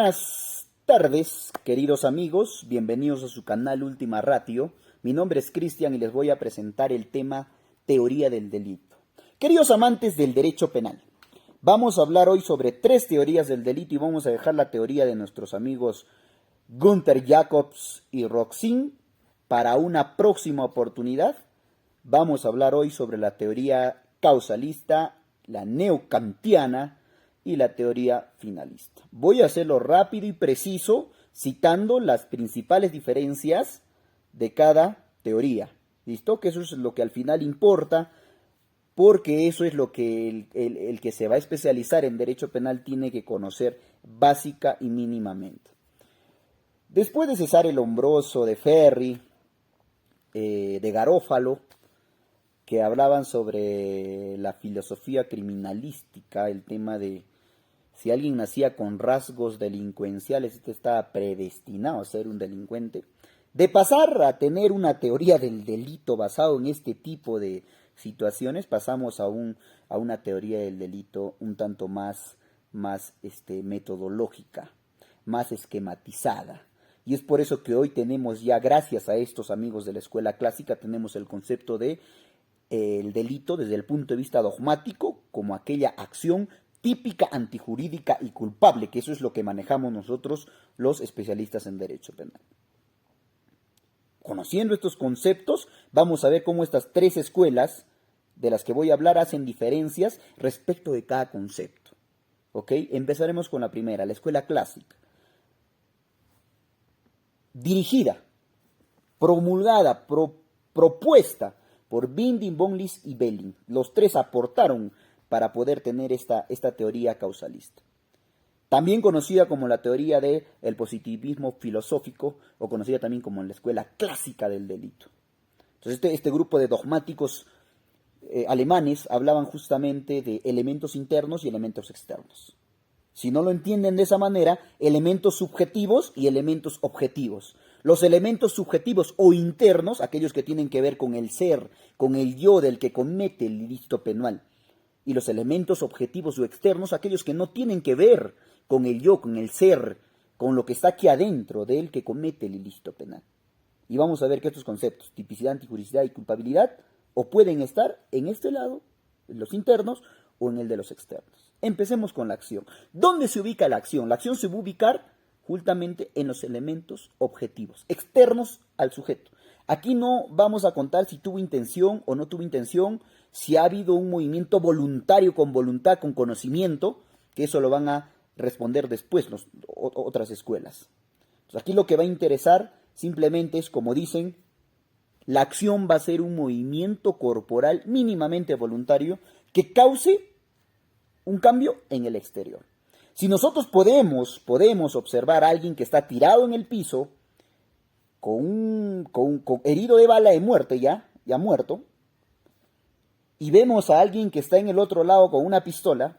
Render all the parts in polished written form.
Buenas tardes, queridos amigos, bienvenidos a su canal Última Ratio. Mi nombre es Cristian y les voy a presentar el tema teoría del delito. Queridos amantes del derecho penal, vamos a hablar hoy sobre 3 teorías del delito y vamos a dejar la teoría de nuestros amigos Gunther Jacobs y Roxin para una próxima oportunidad. Vamos a hablar hoy sobre la teoría causalista, la neokantiana y la teoría finalista. Voy a hacerlo rápido y preciso, citando las principales diferencias de cada teoría. ¿Listo? Que eso es lo que al final importa, porque eso es lo que el que se va a especializar en derecho penal tiene que conocer básica y mínimamente. Después de Cesare Lombroso, de Ferri, de Garófalo, que hablaban sobre la filosofía criminalística, el tema de si alguien nacía con rasgos delincuenciales, este estaba predestinado a ser un delincuente. De pasar a tener una teoría del delito basado en este tipo de situaciones, pasamos a una teoría del delito un tanto más metodológica, más esquematizada. Y es por eso que hoy tenemos ya, gracias a estos amigos de la escuela clásica, tenemos el concepto de el delito desde el punto de vista dogmático como aquella acción típica, antijurídica y culpable, que eso es lo que manejamos nosotros los especialistas en derecho penal. Conociendo estos conceptos, vamos a ver cómo estas 3 escuelas de las que voy a hablar hacen diferencias respecto de cada concepto. ¿Ok? Empezaremos con la primera, la escuela clásica. Dirigida, promulgada, propuesta por Binding, von List y Belling. Los 3 aportaron para poder tener esta teoría causalista. También conocida como la teoría del positivismo filosófico, o conocida también como la escuela clásica del delito. Entonces este grupo de dogmáticos alemanes hablaban justamente de elementos internos y elementos externos. Si no lo entienden de esa manera, elementos subjetivos y elementos objetivos. Los elementos subjetivos o internos, aquellos que tienen que ver con el ser, con el yo del que comete el ilícito penal. Y los elementos objetivos o externos, aquellos que no tienen que ver con el yo, con el ser, con lo que está aquí adentro del que comete el ilícito penal. Y vamos a ver que estos conceptos, tipicidad, antijuricidad y culpabilidad, o pueden estar en este lado, en los internos, o en el de los externos. Empecemos con la acción. ¿Dónde se ubica la acción? La acción se va a ubicar justamente en los elementos objetivos, externos al sujeto. Aquí no vamos a contar si tuvo intención o no tuvo intención, si ha habido un movimiento voluntario con voluntad, con conocimiento, que eso lo van a responder después otras escuelas. Entonces aquí lo que va a interesar simplemente es, como dicen, la acción va a ser un movimiento corporal mínimamente voluntario que cause un cambio en el exterior. Si nosotros podemos observar a alguien que está tirado en el piso, con herido de bala de muerte ya muerto, y vemos a alguien que está en el otro lado con una pistola,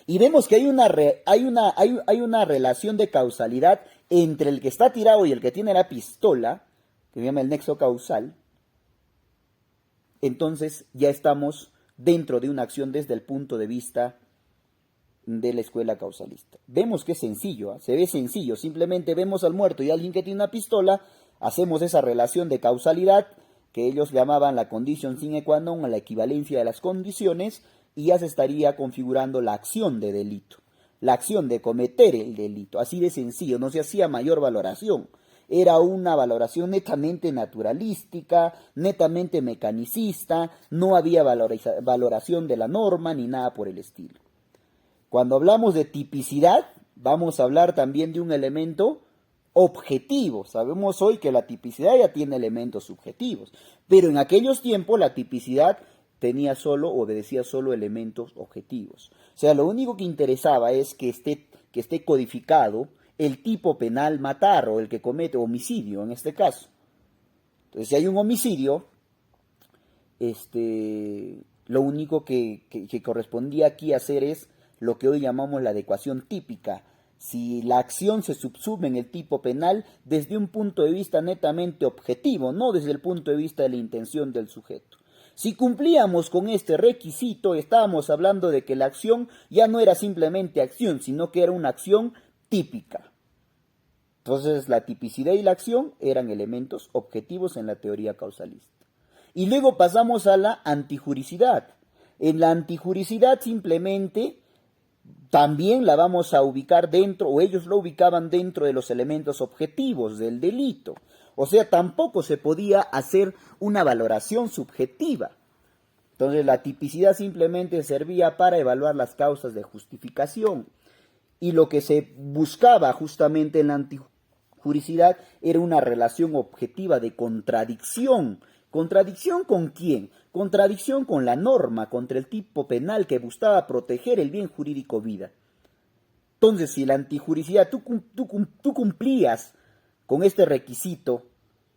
y vemos que hay una relación de causalidad entre el que está tirado y el que tiene la pistola, que se llama el nexo causal, entonces ya estamos dentro de una acción desde el punto de vista de la escuela causalista. Vemos que es sencillo, se ve sencillo, simplemente vemos al muerto y a alguien que tiene una pistola, hacemos esa relación de causalidad que ellos llamaban la condition sine qua non, la equivalencia de las condiciones, y ya se estaría configurando la acción de delito, la acción de cometer el delito, así de sencillo, no se hacía mayor valoración. Era una valoración netamente naturalística, netamente mecanicista, no había valoración de la norma ni nada por el estilo. Cuando hablamos de tipicidad, vamos a hablar también de un elemento objetivo. Sabemos hoy que la tipicidad ya tiene elementos subjetivos, pero en aquellos tiempos la tipicidad obedecía solo elementos objetivos. O sea, lo único que interesaba es que esté codificado el tipo penal matar o el que comete homicidio en este caso. Entonces, si hay un homicidio, lo único que correspondía aquí hacer es lo que hoy llamamos la adecuación típica. Si la acción se subsume en el tipo penal desde un punto de vista netamente objetivo, no desde el punto de vista de la intención del sujeto. Si cumplíamos con este requisito, estábamos hablando de que la acción ya no era simplemente acción, sino que era una acción típica. Entonces la tipicidad y la acción eran elementos objetivos en la teoría causalista. Y luego pasamos a la antijuricidad. En la antijuricidad simplemente también la vamos a ubicar dentro, o ellos lo ubicaban dentro de los elementos objetivos del delito. O sea, tampoco se podía hacer una valoración subjetiva. Entonces la tipicidad simplemente servía para evaluar las causas de justificación. Y lo que se buscaba justamente en la antijuricidad era una relación objetiva de contradicción. ¿Contradicción con quién? Contradicción con la norma, contra el tipo penal que buscaba proteger el bien jurídico vida. Entonces, si la antijuricidad, tú cumplías con este requisito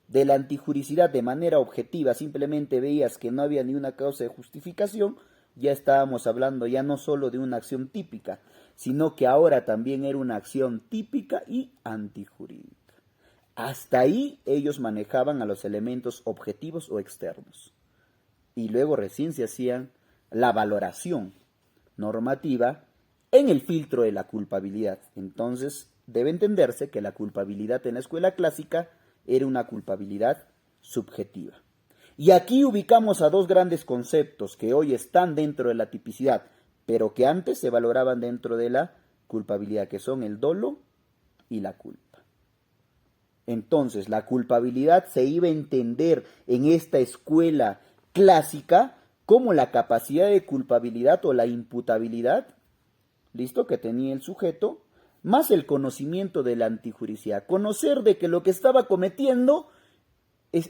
de la antijuricidad de manera objetiva, simplemente veías que no había ni una causa de justificación, ya estábamos hablando ya no solo de una acción típica, sino que ahora también era una acción típica y antijurídica. Hasta ahí ellos manejaban a los elementos objetivos o externos. Y luego recién se hacían la valoración normativa en el filtro de la culpabilidad. Entonces debe entenderse que la culpabilidad en la escuela clásica era una culpabilidad subjetiva. Y aquí ubicamos a dos grandes conceptos que hoy están dentro de la tipicidad, pero que antes se valoraban dentro de la culpabilidad, que son el dolo y la culpa. Entonces, la culpabilidad se iba a entender en esta escuela clásica como la capacidad de culpabilidad o la imputabilidad, ¿listo?, que tenía el sujeto, más el conocimiento de la antijuricidad. Conocer de que lo que estaba cometiendo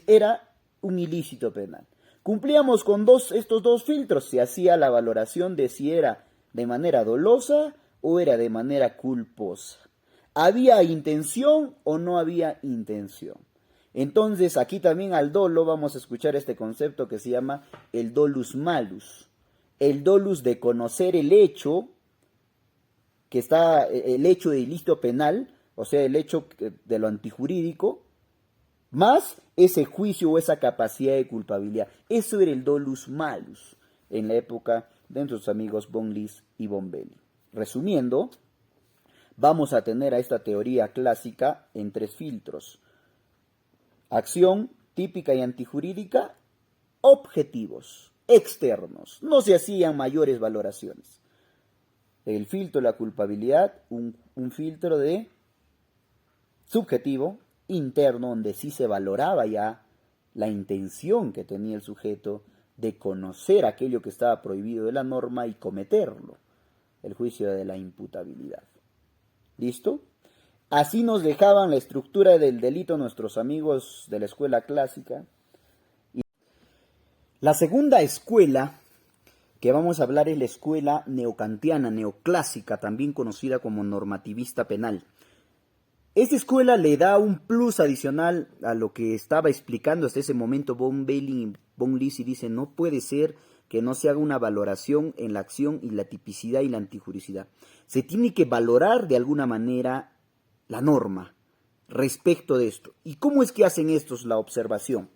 era un ilícito penal. Cumplíamos con estos dos filtros, se hacía la valoración de si era de manera dolosa o era de manera culposa. ¿Había intención o no había intención? Entonces, aquí también al dolo vamos a escuchar este concepto que se llama el dolus malus. El dolus de conocer el hecho, que está el hecho de ilícito penal, o sea, el hecho de lo antijurídico, más ese juicio o esa capacidad de culpabilidad. Eso era el dolus malus en la época de nuestros amigos von List y von Belling. Resumiendo, vamos a tener a esta teoría clásica en tres filtros: acción, típica y antijurídica, objetivos, externos. No se hacían mayores valoraciones. El filtro de la culpabilidad, un filtro de subjetivo, interno, donde sí se valoraba ya la intención que tenía el sujeto de conocer aquello que estaba prohibido de la norma y cometerlo. El juicio de la imputabilidad. ¿Listo? Así nos dejaban la estructura del delito nuestros amigos de la escuela clásica. La segunda escuela que vamos a hablar es la escuela neocantiana, neoclásica, también conocida como normativista penal. Esta escuela le da un plus adicional a lo que estaba explicando hasta ese momento von Belling y von List, y dice: no puede ser que no se haga una valoración en la acción y la tipicidad y la antijuricidad. Se tiene que valorar de alguna manera la norma respecto de esto. ¿Y cómo es que hacen estos la observación?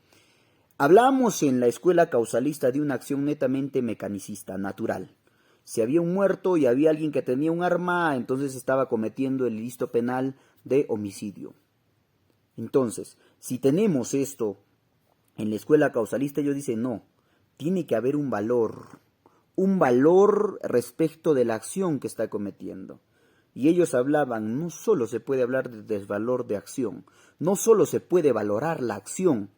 Hablábamos en la escuela causalista de una acción netamente mecanicista, natural. Si había un muerto y había alguien que tenía un arma, entonces estaba cometiendo el ilícito penal de homicidio. Entonces, si tenemos esto en la escuela causalista, ellos dicen: no, tiene que haber un valor respecto de la acción que está cometiendo. Y ellos hablaban: no solo se puede hablar de desvalor de acción, no solo se puede valorar la acción,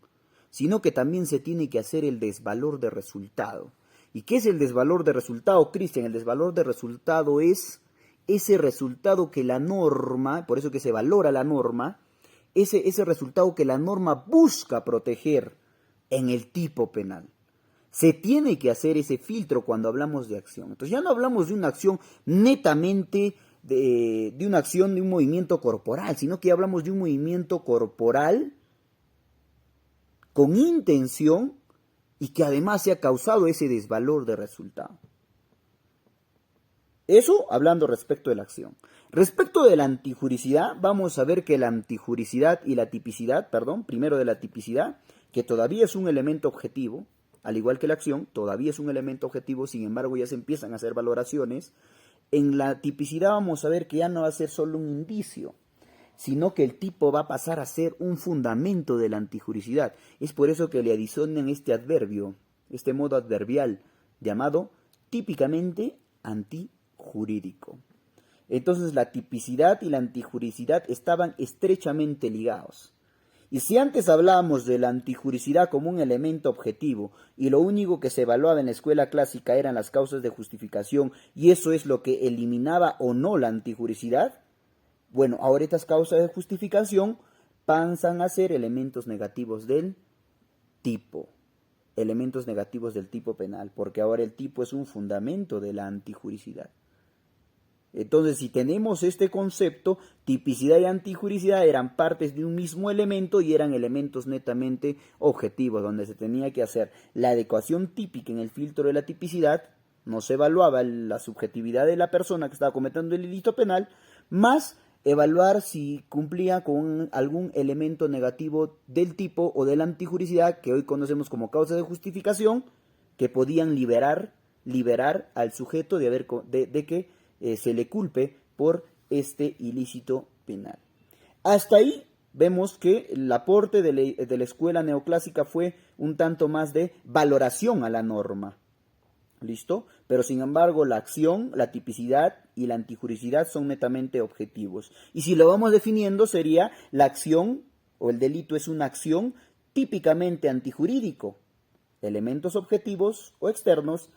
sino que también se tiene que hacer el desvalor de resultado. ¿Y qué es el desvalor de resultado, Cristian? El desvalor de resultado es ese resultado que la norma, por eso que se valora la norma, ese resultado que la norma busca proteger en el tipo penal. Se tiene que hacer ese filtro cuando hablamos de acción. Entonces ya no hablamos de una acción netamente de una acción de un movimiento corporal, sino que hablamos de un movimiento corporal con intención y que además se ha causado ese desvalor de resultado. Eso hablando respecto de la acción. Respecto de la antijuricidad, vamos a ver que la antijuricidad y la tipicidad, primero de la tipicidad, que todavía es un elemento objetivo, al igual que la acción, todavía es un elemento objetivo, sin embargo ya se empiezan a hacer valoraciones. en la tipicidad vamos a ver que ya no va a ser solo un indicio, sino que el tipo va a pasar a ser un fundamento de la antijuricidad. Es por eso que le adicionan este adverbio, este modo adverbial llamado típicamente antijurídico. Entonces la tipicidad y la antijuricidad estaban estrechamente ligados. Y si antes hablábamos de la antijuricidad como un elemento objetivo y lo único que se evaluaba en la escuela clásica eran las causas de justificación y eso es lo que eliminaba o no la antijuricidad, bueno, ahora estas causas de justificación pasan a ser elementos negativos del tipo, elementos negativos del tipo penal, porque ahora el tipo es un fundamento de la antijuricidad. Entonces, si tenemos este concepto, tipicidad y antijuricidad eran partes de un mismo elemento y eran elementos netamente objetivos, donde se tenía que hacer la adecuación típica en el filtro de la tipicidad, no se evaluaba la subjetividad de la persona que estaba cometiendo el ilícito penal, más evaluar si cumplía con algún elemento negativo del tipo o de la antijuricidad, que hoy conocemos como causa de justificación, que podían liberar al sujeto de que se le culpe por este ilícito penal. Hasta ahí vemos que el aporte de la escuela neoclásica fue un tanto más de valoración a la norma. ¿Listo? Pero sin embargo la acción, la tipicidad y la antijuricidad son netamente objetivos. Y si lo vamos definiendo sería la acción o el delito es una acción típicamente antijurídico, elementos objetivos o externos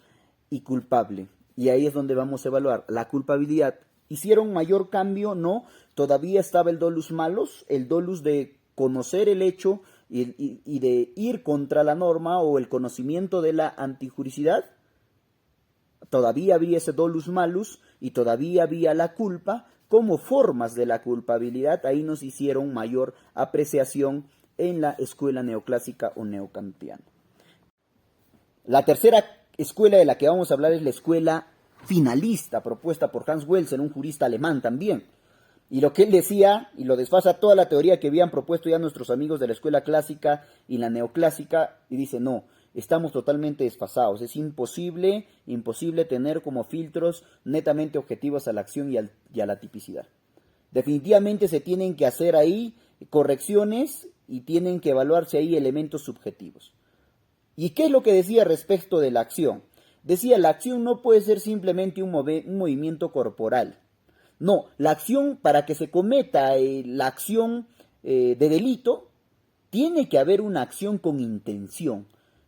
y culpable. Y ahí es donde vamos a evaluar la culpabilidad. ¿Hicieron mayor cambio? No. Todavía estaba el dolus malus, el dolus de conocer el hecho y de ir contra la norma o el conocimiento de la antijuricidad. Todavía había ese dolus malus y todavía había la culpa como formas de la culpabilidad. Ahí nos hicieron mayor apreciación en la escuela neoclásica o neokantiana. La tercera escuela de la que vamos a hablar es la escuela finalista, propuesta por Hans Welser, un jurista alemán también. Y lo que él decía, y lo desfasa toda la teoría que habían propuesto ya nuestros amigos de la escuela clásica y la neoclásica, y dice, no, estamos totalmente desfasados, es imposible tener como filtros netamente objetivos a la acción y a la tipicidad. Definitivamente se tienen que hacer ahí correcciones y tienen que evaluarse ahí elementos subjetivos. ¿Y qué es lo que decía respecto de la acción? Decía, la acción no puede ser simplemente un movimiento corporal. No, la acción, para que se cometa la acción de delito, tiene que haber una acción con intención,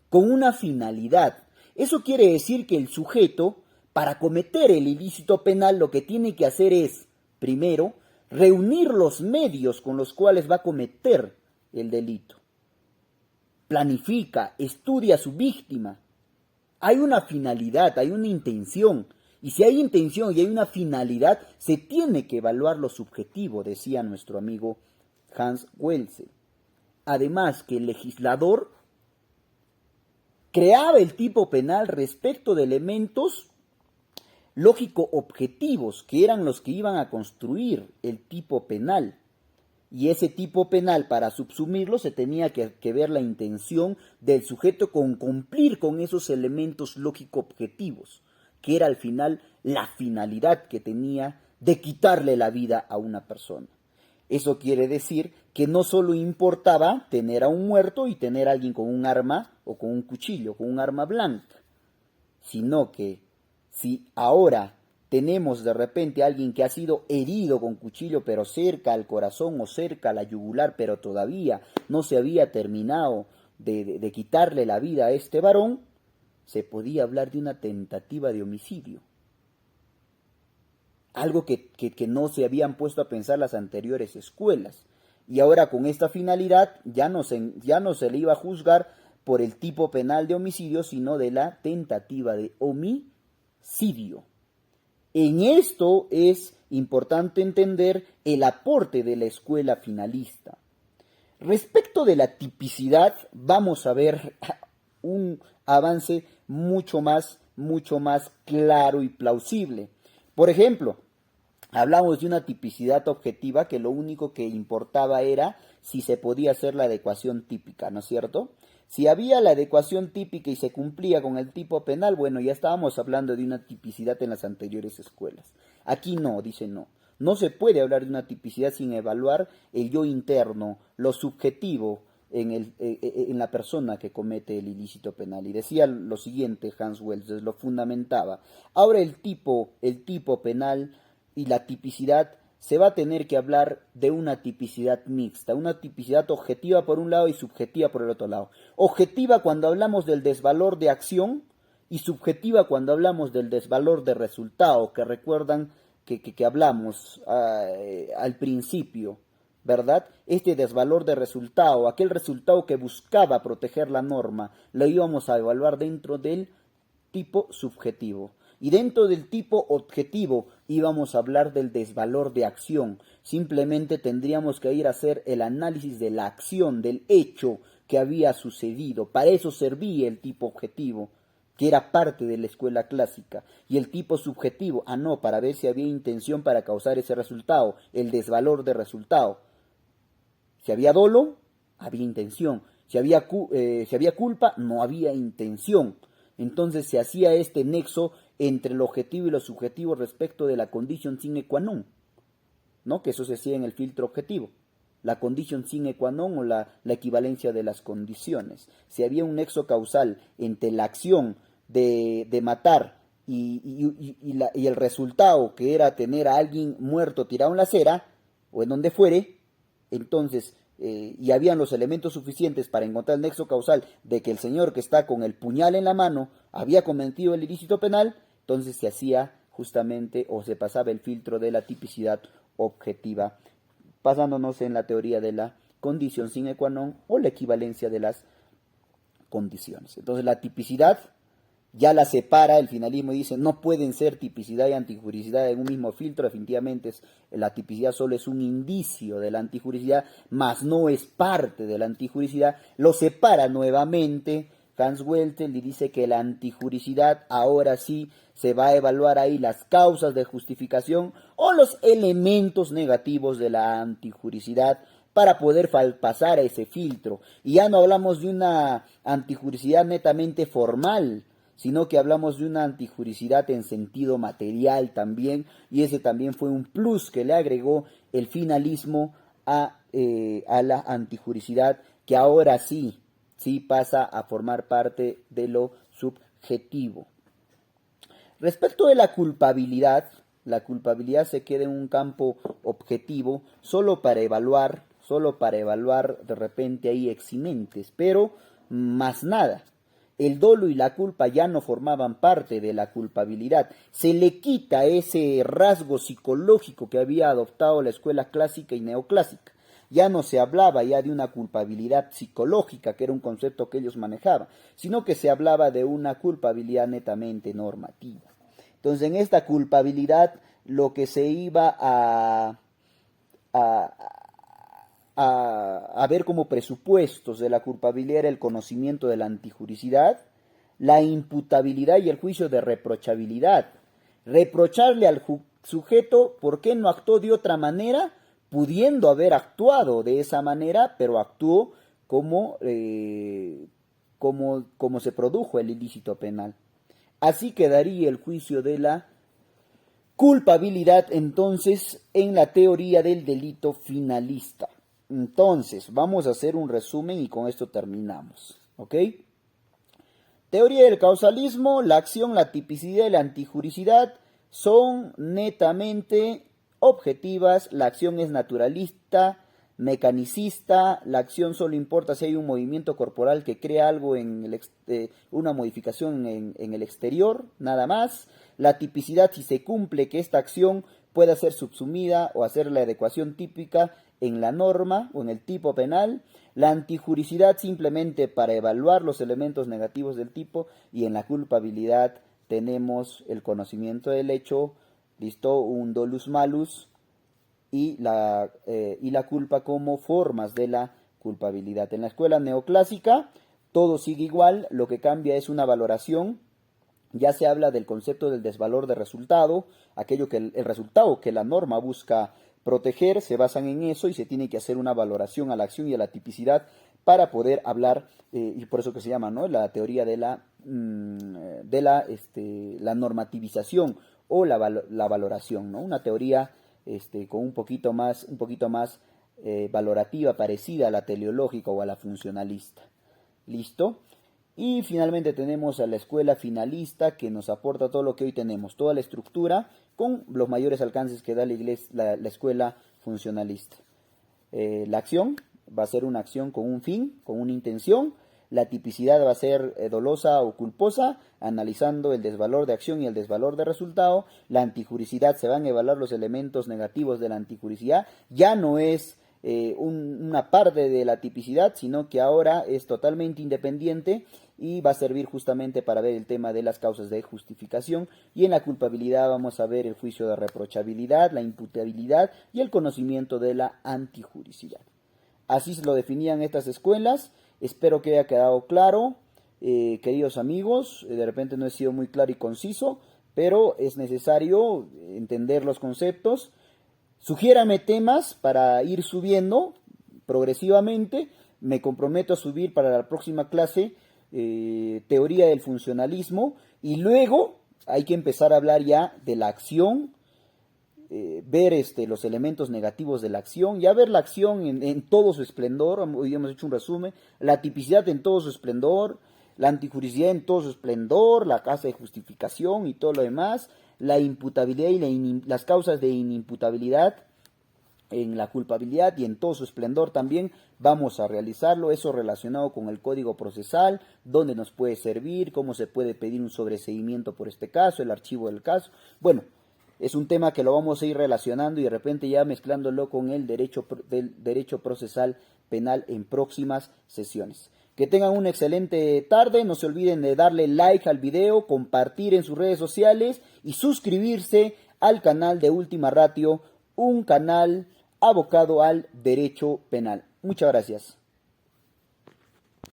con una finalidad. Eso quiere decir que el sujeto, para cometer el ilícito penal, lo que tiene que hacer es, primero, reunir los medios con los cuales va a cometer el delito. Planifica, estudia a su víctima. Hay una finalidad, hay una intención. Y si hay intención y hay una finalidad, se tiene que evaluar lo subjetivo, decía nuestro amigo Hans Welser. Además que el legislador creaba el tipo penal respecto de elementos lógico-objetivos, que eran los que iban a construir el tipo penal. Y ese tipo penal, para subsumirlo, se tenía que ver la intención del sujeto con cumplir con esos elementos lógico-objetivos, que era al final la finalidad que tenía de quitarle la vida a una persona. Eso quiere decir que no solo importaba tener a un muerto y tener a alguien con un arma o con un cuchillo, con un arma blanca, sino que si ahora tenemos de repente a alguien que ha sido herido con cuchillo pero cerca al corazón o cerca a la yugular, pero todavía no se había terminado de quitarle la vida a este varón, se podía hablar de una tentativa de homicidio. Algo que no se habían puesto a pensar las anteriores escuelas. Y ahora con esta finalidad ya no se le iba a juzgar por el tipo penal de homicidio, sino de la tentativa de homicidio. En esto es importante entender el aporte de la escuela finalista. Respecto de la tipicidad, vamos a ver un avance mucho más claro y plausible. Por ejemplo, hablamos de una tipicidad objetiva que lo único que importaba era si se podía hacer la adecuación típica, ¿no es cierto? Si había la adecuación típica y se cumplía con el tipo penal, bueno, ya estábamos hablando de una tipicidad en las anteriores escuelas. Aquí no, dice no. No se puede hablar de una tipicidad sin evaluar el yo interno, lo subjetivo en la persona que comete el ilícito penal. Y decía lo siguiente Hans Wells, lo fundamentaba. Ahora el tipo penal y la tipicidad se va a tener que hablar de una tipicidad mixta, una tipicidad objetiva por un lado y subjetiva por el otro lado. Objetiva cuando hablamos del desvalor de acción y subjetiva cuando hablamos del desvalor de resultado, que recuerdan que hablamos al principio, ¿verdad? Este desvalor de resultado, aquel resultado que buscaba proteger la norma, lo íbamos a evaluar dentro del tipo subjetivo. Y dentro del tipo objetivo íbamos a hablar del desvalor de acción. Simplemente tendríamos que ir a hacer el análisis de la acción, del hecho que había sucedido. Para eso servía el tipo objetivo, que era parte de la escuela clásica. Y el tipo subjetivo, no, para ver si había intención para causar ese resultado, el desvalor de resultado. Si había dolo, había intención. Si había culpa, no había intención. Entonces se hacía este nexo entre lo objetivo y lo subjetivo respecto de la condition sine qua non, ¿no? Que eso se hacía en el filtro objetivo. La condition sine qua non o la equivalencia de las condiciones. Si había un nexo causal entre la acción de matar y el resultado, que era tener a alguien muerto tirado en la acera, o en donde fuere, entonces, y habían los elementos suficientes para encontrar el nexo causal de que el señor que está con el puñal en la mano había cometido el ilícito penal, entonces se hacía justamente o se pasaba el filtro de la tipicidad objetiva, basándonos en la teoría de la condición sine qua non o la equivalencia de las condiciones. Entonces la tipicidad ya la separa, el finalismo dice no pueden ser tipicidad y antijuricidad en un mismo filtro, definitivamente la tipicidad solo es un indicio de la antijuricidad, mas no es parte de la antijuricidad, lo separa nuevamente Hans Weltel y dice que la antijuricidad ahora sí se va a evaluar ahí las causas de justificación o los elementos negativos de la antijuricidad para poder pasar a ese filtro. Y ya no hablamos de una antijuricidad netamente formal, sino que hablamos de una antijuricidad en sentido material también, y ese también fue un plus que le agregó el finalismo a la antijuricidad, que ahora sí pasa a formar parte de lo subjetivo. Respecto de la culpabilidad se queda en un campo objetivo solo para evaluar de repente ahí eximentes, pero más nada. El dolo y la culpa ya no formaban parte de la culpabilidad. Se le quita ese rasgo psicológico que había adoptado la escuela clásica y neoclásica. Ya no se hablaba ya de una culpabilidad psicológica, que era un concepto que ellos manejaban, sino que se hablaba de una culpabilidad netamente normativa. Entonces, en esta culpabilidad, lo que se iba a ver como presupuestos de la culpabilidad era el conocimiento de la antijuricidad, la imputabilidad y el juicio de reprochabilidad. Reprocharle al sujeto por qué no actuó de otra manera, pudiendo haber actuado de esa manera, pero actuó como se produjo el ilícito penal. Así quedaría el juicio de la culpabilidad entonces en la teoría del delito finalista. Entonces, vamos a hacer un resumen y con esto terminamos, ¿ok? Teoría del causalismo, la acción, la tipicidad y la antijuricidad son netamente objetivas, la acción es naturalista, mecanicista, la acción solo importa si hay un movimiento corporal que crea algo una modificación en el exterior, nada más. La tipicidad, si se cumple que esta acción pueda ser subsumida o hacer la adecuación típica en la norma o en el tipo penal. La antijuricidad simplemente para evaluar los elementos negativos del tipo, y en la culpabilidad tenemos el conocimiento del hecho, listo, un dolus malus y la culpa como formas de la culpabilidad. En la escuela neoclásica todo sigue igual, lo que cambia es una valoración. Ya se habla del concepto del desvalor de resultado, aquello que el resultado que la norma busca proteger, se basan en eso y se tiene que hacer una valoración a la acción y a la tipicidad para poder hablar, y por eso que se llama, ¿no?, la teoría de la normativización o la valoración, ¿no? Una teoría con un poquito más valorativa, parecida a la teleológica o a la funcionalista. ¿Listo? Y finalmente tenemos a la escuela finalista, que nos aporta todo lo que hoy tenemos, toda la estructura con los mayores alcances que da la escuela funcionalista. La acción va a ser una acción con un fin, con una intención. La tipicidad va a ser dolosa o culposa, analizando el desvalor de acción y el desvalor de resultado. La antijuricidad, se van a evaluar los elementos negativos de la antijuricidad. Ya no es una parte de la tipicidad, sino que ahora es totalmente independiente y va a servir justamente para ver el tema de las causas de justificación. Y en la culpabilidad vamos a ver el juicio de reprochabilidad, la imputabilidad y el conocimiento de la antijuricidad. Así se lo definían estas escuelas. Espero que haya quedado claro, queridos amigos. De repente no he sido muy claro y conciso, pero es necesario entender los conceptos. Sugiérame temas para ir subiendo progresivamente. Me comprometo a subir para la próxima clase teoría del funcionalismo, y luego hay que empezar a hablar ya de la acción, ver los elementos negativos de la acción, ya ver la acción en todo su esplendor. Hoy hemos hecho un resumen, la tipicidad en todo su esplendor, la antijuricidad en todo su esplendor, la causa de justificación y todo lo demás, la imputabilidad y las causas de inimputabilidad en la culpabilidad y en todo su esplendor también vamos a realizarlo. Eso relacionado con el código procesal, dónde nos puede servir, cómo se puede pedir un sobreseimiento por este caso, el archivo del caso. Bueno, es un tema que lo vamos a ir relacionando y de repente ya mezclándolo con el derecho procesal penal en próximas sesiones. Que tengan una excelente tarde. No se olviden de darle like al video, compartir en sus redes sociales y suscribirse al canal de Última Ratio, un canal abocado al derecho penal. Muchas gracias.